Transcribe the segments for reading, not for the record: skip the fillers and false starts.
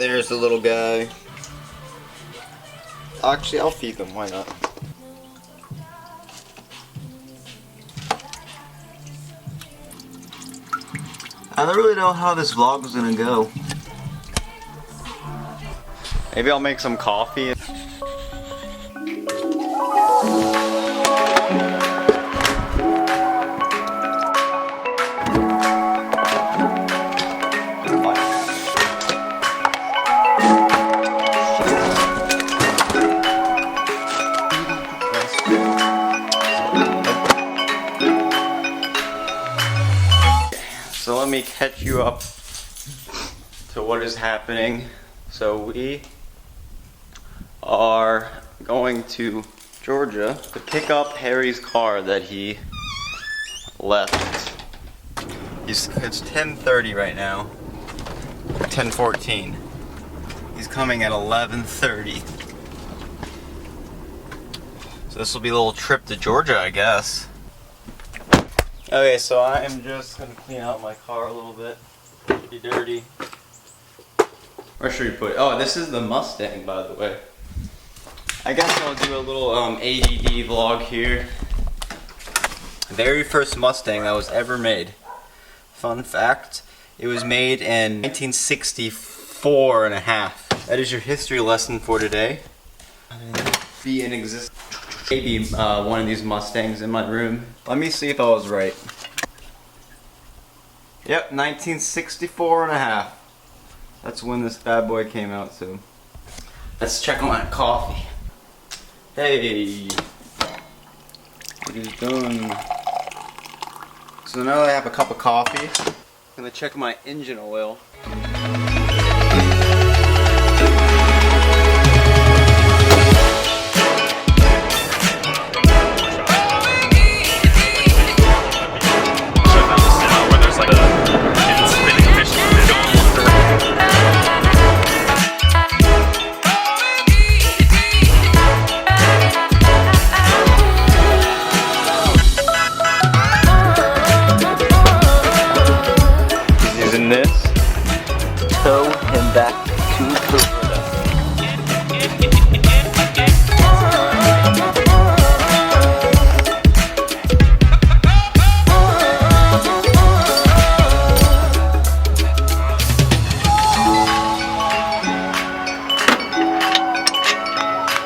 There's the little guy. Actually, I'll feed them, why not? I don't really know how this vlog is gonna go. Maybe I'll make some coffee. So let me catch you up to what is happening. So we are going to Georgia to pick up Harry's car that he left. It's 10:30 right now, 10:14. He's coming at 11:30. So this will be a little trip to Georgia, I guess. Okay, so I am just gonna clean out my car a little bit. Pretty dirty. Where should we put it? Oh, this is the Mustang, by the way. I guess I'll do a little ADD vlog here. Very first Mustang that was ever made. Fun fact, it was made in 1964 and a half. That is your history lesson for today. Be in existence. Maybe one of these Mustangs in my room. Let me see if I was right. Yep, 1964 and a half. That's when this bad boy came out, so. Let's check on that coffee. Hey! It is done. So now that I have a cup of coffee, I'm gonna check my engine oil. Tow him back to Florida.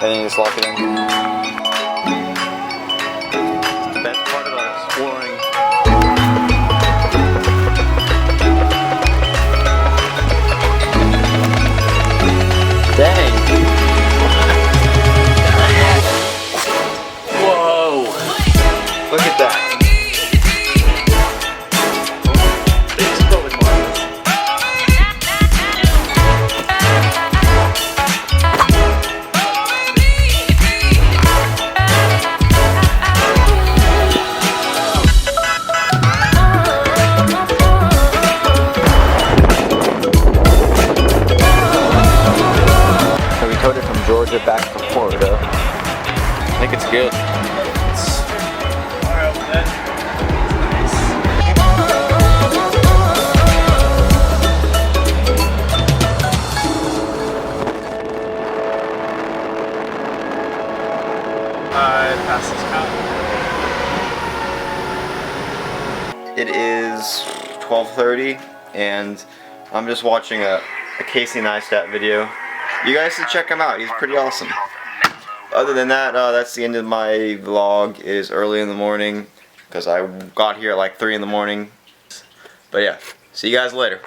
And you just lock it in. The best part about exploring. Dang. Whoa. Look at that. Georgia back to Florida. I think it's good. Pass this count. It is 12:30 and I'm just watching a Casey Neistat video. You guys should check him out, he's pretty awesome. Other than that, that's the end of my vlog. It is early in the morning because I got here at like 3 in the morning. But yeah, see you guys later.